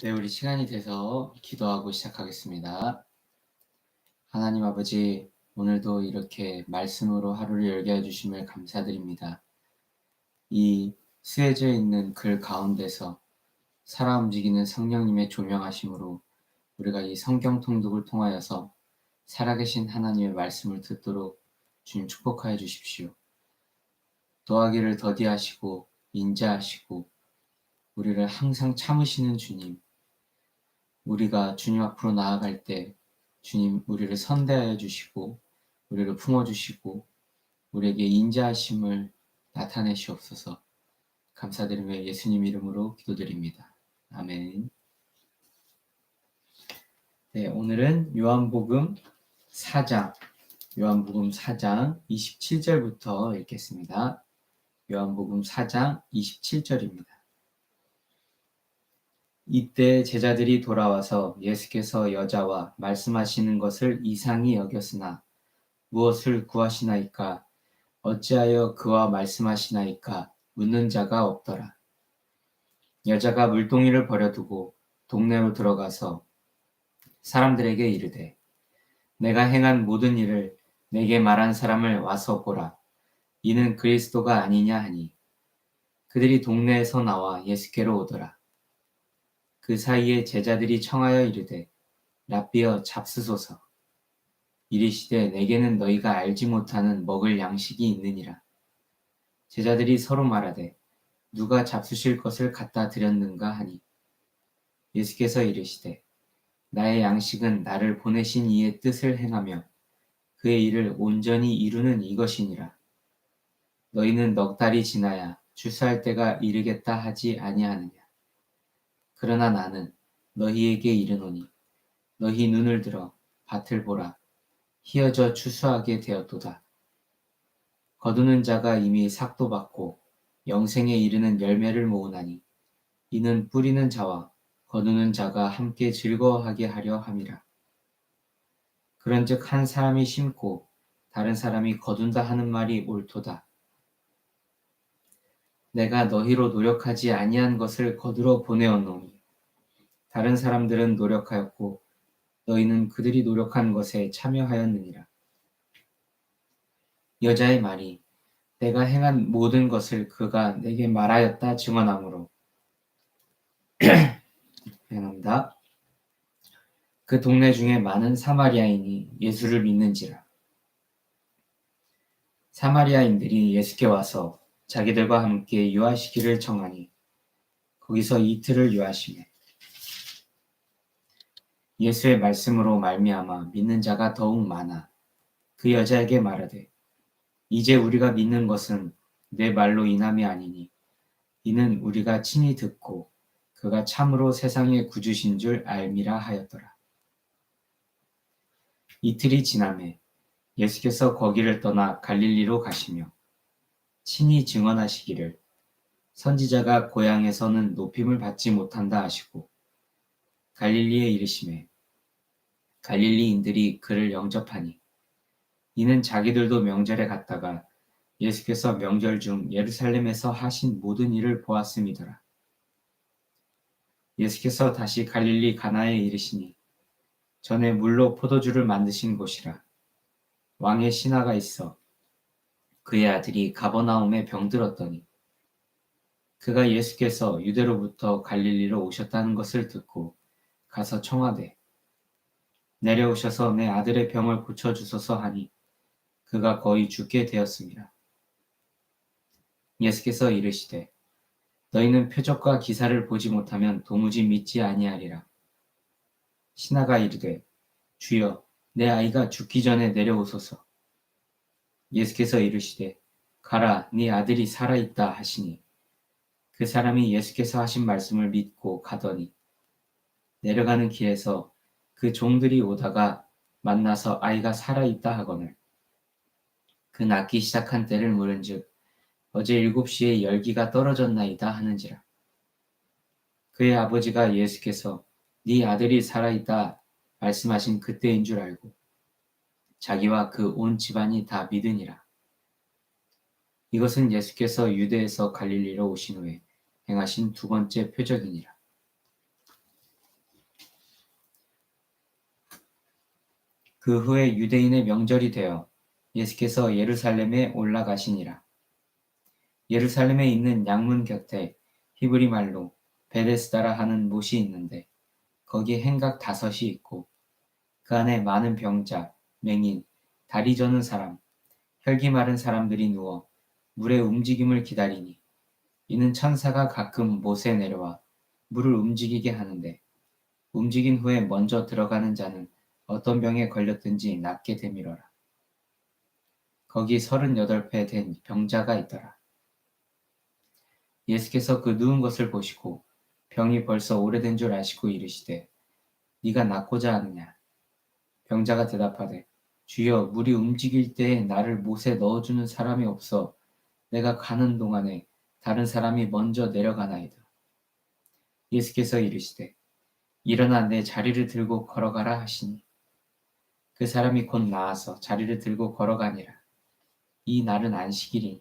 네, 우리 시간이 돼서 기도하고 시작하겠습니다. 하나님 아버지, 오늘도 이렇게 말씀으로 하루를 열게 해주심을 감사드립니다. 이 쓰여져 있는 글 가운데서 살아 움직이는 성령님의 조명하심으로 우리가 이 성경 통독을 통하여서 살아계신 하나님의 말씀을 듣도록 주님 축복하여 주십시오. 도하기를 더디하시고 인자하시고 우리를 항상 참으시는 주님, 우리가 주님 앞으로 나아갈 때 주님 우리를 선대하여 주시고 우리를 품어주시고 우리에게 인자하심을 나타내시옵소서. 감사드리며 예수님 이름으로 기도드립니다. 아멘. 네, 오늘은 요한복음 4장 27절부터 읽겠습니다. 요한복음 4장 27절입니다. 이때 제자들이 돌아와서 예수께서 여자와 말씀하시는 것을 이상히 여겼으나 무엇을 구하시나이까? 어찌하여 그와 말씀하시나이까? 묻는 자가 없더라. 여자가 물동이를 버려두고 동네로 들어가서 사람들에게 이르되 내가 행한 모든 일을 내게 말한 사람을 와서 보라. 이는 그리스도가 아니냐 하니 그들이 동네에서 나와 예수께로 오더라. 그 사이에 제자들이 청하여 이르되 랍비여 잡수소서. 이르시되 내게는 너희가 알지 못하는 먹을 양식이 있느니라. 제자들이 서로 말하되 누가 잡수실 것을 갖다 드렸는가 하니 예수께서 이르시되 나의 양식은 나를 보내신 이의 뜻을 행하며 그의 일을 온전히 이루는 이것이니라. 너희는 넉 달이 지나야 출사할 때가 이르겠다 하지 아니하느냐. 그러나 나는 너희에게 이르노니 너희 눈을 들어 밭을 보라. 희어져 추수하게 되었도다. 거두는 자가 이미 삭도 받고 영생에 이르는 열매를 모으나니 이는 뿌리는 자와 거두는 자가 함께 즐거워하게 하려 함이라. 그런즉 한 사람이 심고 다른 사람이 거둔다 하는 말이 옳도다. 내가 너희로 노력하지 아니한 것을 거두러 보내었노니 다른 사람들은 노력하였고 너희는 그들이 노력한 것에 참여하였느니라. 여자의 말이 내가 행한 모든 것을 그가 내게 말하였다 증언하므로 미안합니다. 그 동네 중에 많은 사마리아인이 예수를 믿는지라. 사마리아인들이 예수께 와서 자기들과 함께 유하시기를 청하니 거기서 이틀을 유하시매 예수의 말씀으로 말미암아 믿는 자가 더욱 많아 그 여자에게 말하되 이제 우리가 믿는 것은 내 말로 인함이 아니니 이는 우리가 친히 듣고 그가 참으로 세상의 구주신 줄 알미라 하였더라. 이틀이 지나매 예수께서 거기를 떠나 갈릴리로 가시며 친히 증언하시기를 선지자가 고향에서는 높임을 받지 못한다 하시고 갈릴리에 이르시매 갈릴리인들이 그를 영접하니 이는 자기들도 명절에 갔다가 예수께서 명절 중 예루살렘에서 하신 모든 일을 보았음이더라. 예수께서 다시 갈릴리 가나에 이르시니 전에 물로 포도주를 만드신 곳이라. 왕의 신하가 있어 그의 아들이 가버나움에 병들었더니 그가 예수께서 유대로부터 갈릴리로 오셨다는 것을 듣고 가서 청하되 내려오셔서 내 아들의 병을 고쳐주소서 하니 그가 거의 죽게 되었습니다. 예수께서 이르시되 너희는 표적과 기사를 보지 못하면 도무지 믿지 아니하리라. 신하가 이르되 주여 내 아이가 죽기 전에 내려오소서. 예수께서 이르시되 가라 네 아들이 살아있다 하시니 그 사람이 예수께서 하신 말씀을 믿고 가더니 내려가는 길에서 그 종들이 오다가 만나서 아이가 살아있다 하거늘 그 낫기 시작한 때를 물은즉 어제 7시에 열기가 떨어졌나이다 하는지라. 그의 아버지가 예수께서 네 아들이 살아있다 말씀하신 그때인 줄 알고 자기와 그 온 집안이 다 믿으니라. 이것은 예수께서 유대에서 갈릴리로 오신 후에 행하신 두 번째 표적이니라. 그 후에 유대인의 명절이 되어 예수께서 예루살렘에 올라가시니라. 예루살렘에 있는 양문 곁에 히브리 말로 베데스다라 하는 못이 있는데 거기에 행각 5이 있고 그 안에 많은 병자, 맹인, 다리 저는 사람, 혈기 마른 사람들이 누워 물의 움직임을 기다리니 이는 천사가 가끔 못에 내려와 물을 움직이게 하는데 움직인 후에 먼저 들어가는 자는 어떤 병에 걸렸든지 낫게 되밀어라. 거기 38배 된 병자가 있더라. 예수께서 그 누운 것을 보시고 병이 벌써 오래된 줄 아시고 이르시되 네가 낫고자 하느냐. 병자가 대답하되 주여 물이 움직일 때에 나를 못에 넣어주는 사람이 없어 내가 가는 동안에 다른 사람이 먼저 내려가나이다. 예수께서 이르시되 일어나 내 자리를 들고 걸어가라 하시니 그 사람이 곧 나아서 자리를 들고 걸어가니라. 이 날은 안식일이니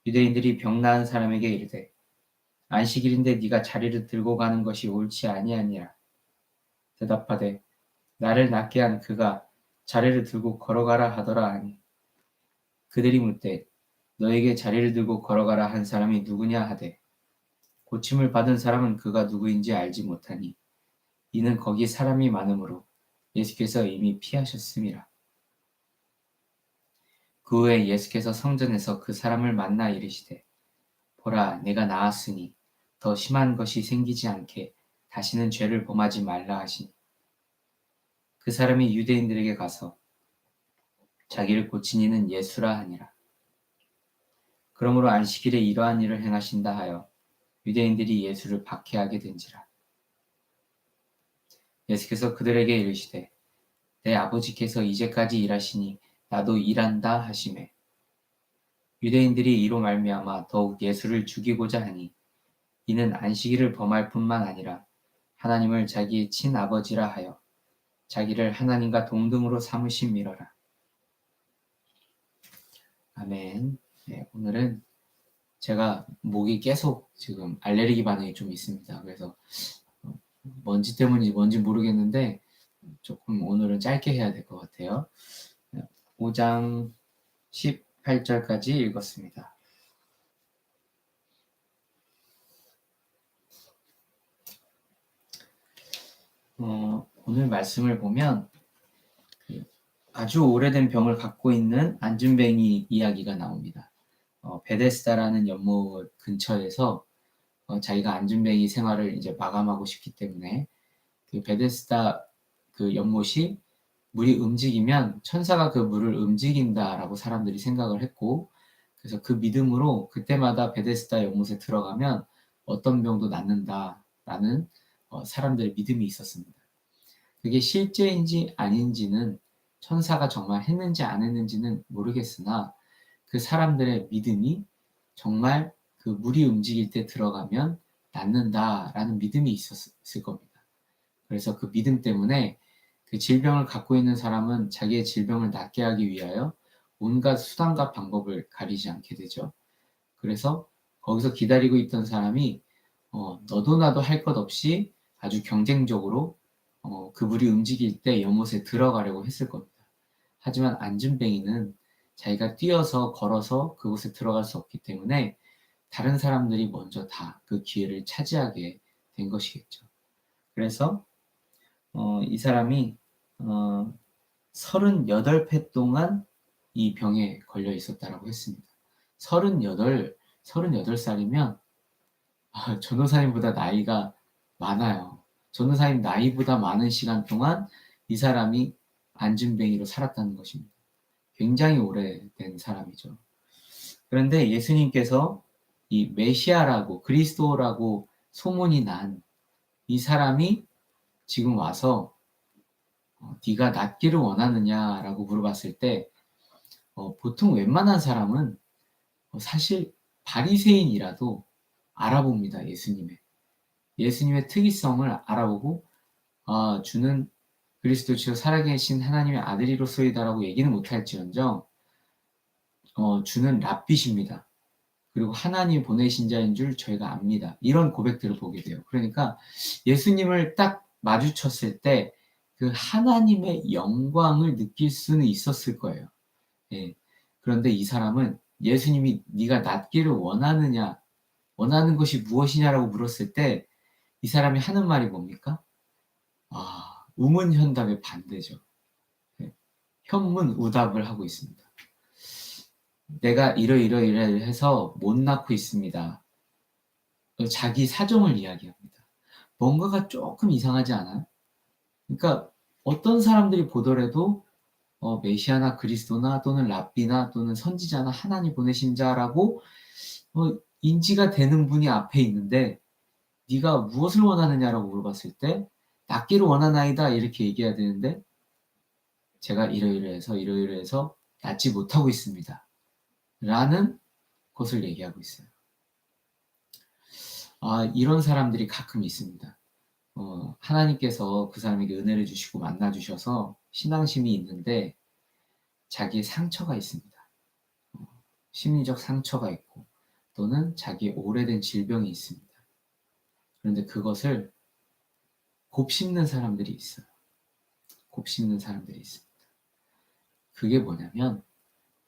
유대인들이 병 나은 사람에게 이르되 안식일인데 네가 자리를 들고 가는 것이 옳지 아니하니라. 대답하되 나를 낫게 한 그가 자리를 들고 걸어가라 하더라 하니 그들이 묻되 너에게 자리를 들고 걸어가라 한 사람이 누구냐 하되 고침을 받은 사람은 그가 누구인지 알지 못하니 이는 거기 사람이 많으므로 예수께서 이미 피하셨음이라. 그 후에 예수께서 성전에서 그 사람을 만나 이르시되 보라 내가 나았으니 더 심한 것이 생기지 않게 다시는 죄를 범하지 말라 하시니 그 사람이 유대인들에게 가서 자기를 고친 이는 예수라 하니라. 그러므로 안식일에 이러한 일을 행하신다 하여 유대인들이 예수를 박해하게 된지라. 예수께서 그들에게 이르시되 내 아버지께서 이제까지 일하시니 나도 일한다 하시매 유대인들이 이로 말미암아 더욱 예수를 죽이고자 하니 이는 안식일을 범할 뿐만 아니라 하나님을 자기의 친아버지라 하여 자기를 하나님과 동등으로 삼으심이러라. 아멘. 네, 오늘은 제가 목이 계속 지금 알레르기 반응이 좀 있습니다. 그래서 먼지 때문인지 뭔지 모르겠는데 조금 오늘은 짧게 해야 될 것 같아요. 5장 18절까지 읽었습니다. 오늘 말씀을 보면 아주 오래된 병을 갖고 있는 안진뱅이 이야기가 나옵니다. 베데스다라는 연못 근처에서 자기가 안진뱅이 생활을 이제 마감하고 싶기 때문에 그 베데스다 그 연못이 물이 움직이면 천사가 그 물을 움직인다라고 사람들이 생각을 했고 그래서 그 믿음으로 그때마다 베데스다 연못에 들어가면 어떤 병도 낫는다라는 사람들의 믿음이 있었습니다. 그게 실제인지 아닌지는 천사가 정말 했는지 안 했는지는 모르겠으나 그 사람들의 믿음이 정말 그 물이 움직일 때 들어가면 낫는다라는 믿음이 있었을 겁니다. 그래서 그 믿음 때문에 그 질병을 갖고 있는 사람은 자기의 질병을 낫게 하기 위하여 온갖 수단과 방법을 가리지 않게 되죠. 그래서 거기서 기다리고 있던 사람이 너도 나도 할 것 없이 아주 경쟁적으로 그 물이 움직일 때 연못에 들어가려고 했을 겁니다. 하지만 안진뱅이는 자기가 뛰어서 걸어서 그곳에 들어갈 수 없기 때문에 다른 사람들이 먼저 다 그 기회를 차지하게 된 것이겠죠. 그래서 이 사람이 38회 동안 이 병에 걸려 있었다라고 했습니다. 38살이면 전도사님보다 나이가 많아요. 전도사님 나이보다 많은 시간 동안 이 사람이 안진뱅이로 살았다는 것입니다. 굉장히 오래된 사람이죠. 그런데 예수님께서 이 메시아라고 그리스도라고 소문이 난 이 사람이 지금 와서 네가 낫기를 원하느냐라고 물어봤을 때 보통 웬만한 사람은 사실 바리새인이라도 알아봅니다. 예수님의 특이성을 알아보고 주는 그리스도 주여 살아계신 하나님의 아들이로소이다라고 얘기는 못할지언정 주는 랍비십니다. 그리고 하나님 보내신 자인 줄 저희가 압니다. 이런 고백들을 보게 돼요. 그러니까 예수님을 딱 마주쳤을 때 그 하나님의 영광을 느낄 수는 있었을 거예요. 예. 그런데 이 사람은 예수님이 네가 낫기를 원하느냐, 원하는 것이 무엇이냐라고 물었을 때 이 사람이 하는 말이 뭡니까? 우문현답의 반대죠. 예. 현문우답을 하고 있습니다. 내가 이러이러해서 못 낳고 있습니다. 자기 사정을 이야기합니다. 뭔가가 조금 이상하지 않아요? 그러니까 어떤 사람들이 보더라도 메시아나 그리스도나 또는 랍비나 또는 선지자나 하나님 보내신 자라고 인지가 되는 분이 앞에 있는데 네가 무엇을 원하느냐라고 물어봤을 때 낫기를 원하나이다 이렇게 얘기해야 되는데 제가 이러이러해서 낫지 못하고 있습니다. 라는 것을 얘기하고 있어요. 이런 사람들이 가끔 있습니다. 하나님께서 그 사람에게 은혜를 주시고 만나 주셔서 신앙심이 있는데 자기의 상처가 있습니다. 심리적 상처가 있고 또는 자기의 오래된 질병이 있습니다. 그런데 그것을 곱씹는 사람들이 있어요. 곱씹는 사람들이 있습니다. 그게 뭐냐면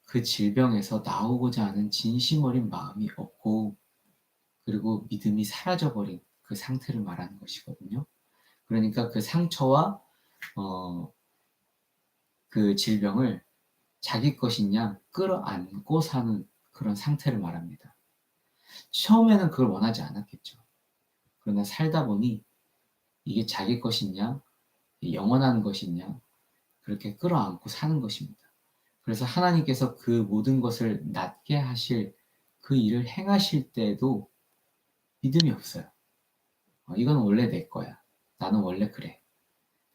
그 질병에서 나오고자 하는 진심 어린 마음이 없고 그리고 믿음이 사라져버린 그 상태를 말하는 것이거든요. 그러니까 그 상처와 그 질병을 자기 것이냐 끌어안고 사는 그런 상태를 말합니다. 처음에는 그걸 원하지 않았겠죠. 그러나 살다 보니 이게 자기 것이냐 영원한 것이냐 그렇게 끌어안고 사는 것입니다. 그래서 하나님께서 그 모든 것을 낫게 하실 그 일을 행하실 때에도 믿음이 없어요. 이건 원래 내 거야. 나는 원래 그래.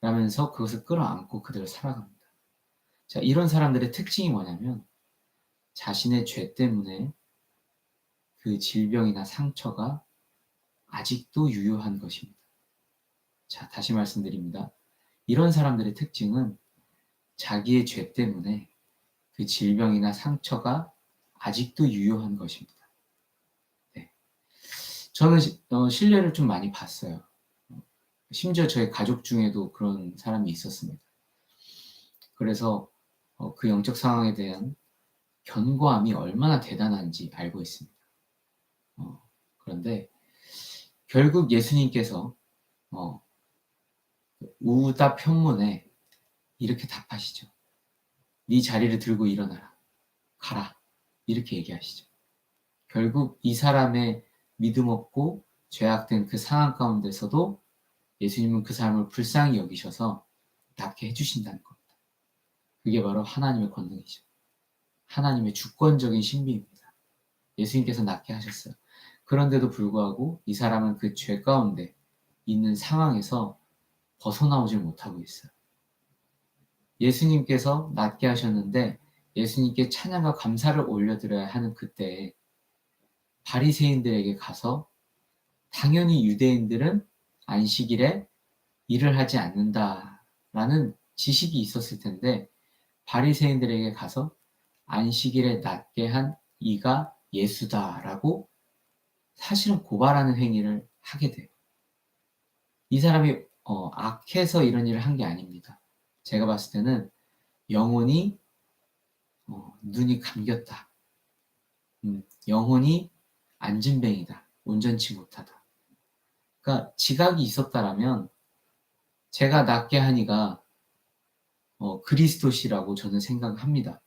라면서 그것을 끌어안고 그대로 살아갑니다. 자, 이런 사람들의 특징이 뭐냐면 자신의 죄 때문에 그 질병이나 상처가 아직도 유효한 것입니다. 자, 다시 말씀드립니다. 이런 사람들의 특징은 자기의 죄 때문에 그 질병이나 상처가 아직도 유효한 것입니다. 네. 저는 신뢰를 좀 많이 봤어요. 심지어 저희 가족 중에도 그런 사람이 있었습니다. 그래서 그 영적 상황에 대한 견고함이 얼마나 대단한지 알고 있습니다. 그런데 결국 예수님께서 우답 편문에 이렇게 답하시죠. 네 자리를 들고 일어나라. 가라. 이렇게 얘기하시죠. 결국 이 사람의 믿음 없고 죄악된 그 상황 가운데서도 예수님은 그 사람을 불쌍히 여기셔서 낫게 해주신다는 겁니다. 그게 바로 하나님의 권능이죠. 하나님의 주권적인 신비입니다. 예수님께서 낫게 하셨어요. 그런데도 불구하고 이 사람은 그 죄 가운데 있는 상황에서 벗어나오질 못하고 있어요. 예수님께서 낫게 하셨는데 예수님께 찬양과 감사를 올려드려야 하는 그때에 바리새인들에게 가서 당연히 유대인들은 안식일에 일을 하지 않는다라는 지식이 있었을 텐데 바리새인들에게 가서 안식일에 낫게 한 이가 예수다라고 사실은 고발하는 행위를 하게 돼요. 이 사람이 악해서 이런 일을 한 게 아닙니다. 제가 봤을 때는 영혼이 눈이 감겼다. 영혼이 안진뱅이다. 온전치 못하다. 그러니까 지각이 있었다라면 제가 낫게 하니가 그리스도시라고 저는 생각합니다.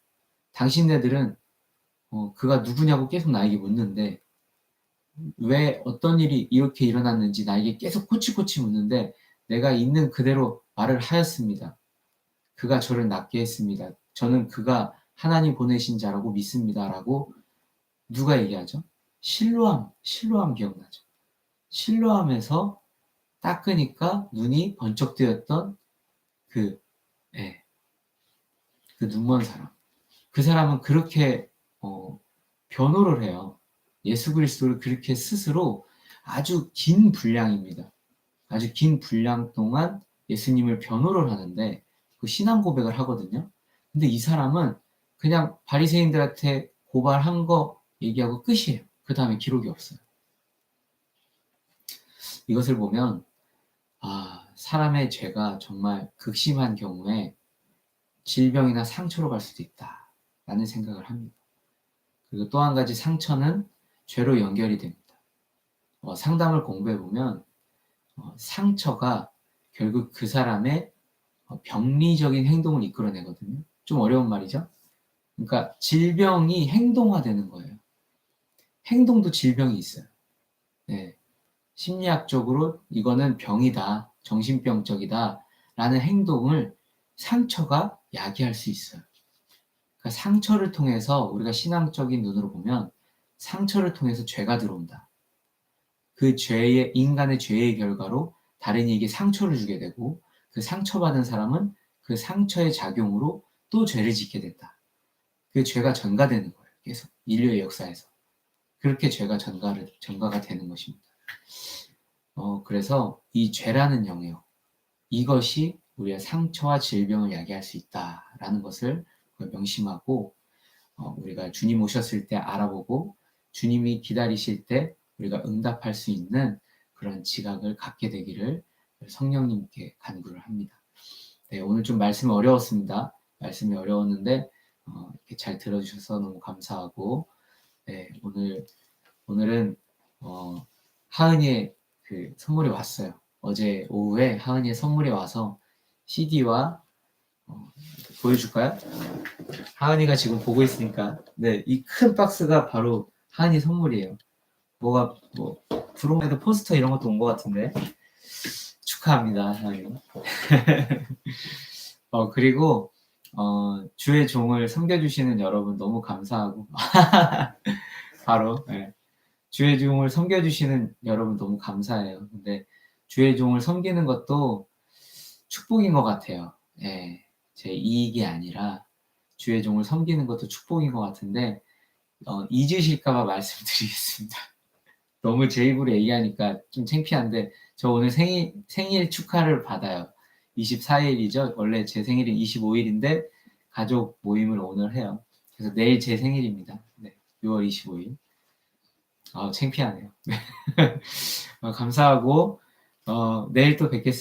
당신네들은 그가 누구냐고 계속 나에게 묻는데 왜 어떤 일이 이렇게 일어났는지 나에게 계속 코치코치 묻는데 내가 있는 그대로 말을 하였습니다. 그가 저를 낫게 했습니다. 저는 그가 하나님 보내신 자라고 믿습니다라고 누가 얘기하죠? 실로암 기억나죠? 실로암에서 닦으니까 눈이 번쩍 뜨였던 그 눈먼 사람. 그 사람은 그렇게 변호를 해요. 예수 그리스도를 그렇게 스스로 아주 긴 분량입니다. 아주 긴 분량 동안 예수님을 변호를 하는데 그 신앙 고백을 하거든요. 근데 이 사람은 그냥 바리새인들한테 고발한 거 얘기하고 끝이에요. 그 다음에 기록이 없어요. 이것을 보면 사람의 죄가 정말 극심한 경우에 질병이나 상처로 갈 수도 있다라는 생각을 합니다. 그리고 또 한 가지 상처는 죄로 연결이 됩니다. 상담을 공부해 보면 상처가 결국 그 사람의 병리적인 행동을 이끌어내거든요. 좀 어려운 말이죠. 그러니까 질병이 행동화되는 거예요. 행동도 질병이 있어요. 네. 심리학적으로 이거는 병이다, 정신병적이다 라는 행동을 상처가 야기할 수 있어요. 그러니까 상처를 통해서 우리가 신앙적인 눈으로 보면 상처를 통해서 죄가 들어온다. 그 죄의 인간의 죄의 결과로 다른 이에게 상처를 주게 되고 그 상처받은 사람은 그 상처의 작용으로 또 죄를 짓게 된다. 그 죄가 전가되는 거예요. 계속 인류의 역사에서. 그렇게 죄가 전가가 되는 것입니다. 그래서 이 죄라는 영역, 이것이 우리의 상처와 질병을 야기할 수 있다라는 것을 명심하고 우리가 주님 오셨을 때 알아보고 주님이 기다리실 때 우리가 응답할 수 있는 그런 지각을 갖게 되기를 성령님께 간구를 합니다. 네, 오늘 좀 말씀이 어려웠습니다. 말씀이 어려웠는데 이렇게 잘 들어주셔서 너무 감사하고, 네, 오늘은 하은이의 그 선물이 왔어요. 어제 오후에 하은이의 선물이 와서 CD와 보여줄까요? 하은이가 지금 보고 있으니까. 네, 이 큰 박스가 바로 하은이 선물이에요. 브로마이드 포스터 이런 것도 온 것 같은데 축하합니다, 하은이. 그리고 주의 종을 섬겨주시는 여러분 너무 감사하고 바로 네. 주의 종을 섬겨주시는 여러분 너무 감사해요. 근데 주의 종을 섬기는 것도 축복인 것 같아요. 예, 제 이익이 아니라 주의 종을 섬기는 것도 축복인 것 같은데 잊으실까봐 말씀드리겠습니다. 너무 제 입으로 얘기하니까 좀 창피한데 저 오늘 생일 축하를 받아요. 24일이죠. 원래 제 생일은 25일인데 가족 모임을 오늘 해요. 그래서 내일 제 생일입니다. 네, 6월 25일. 창피하네요. 감사하고 내일 또 뵙겠습니다.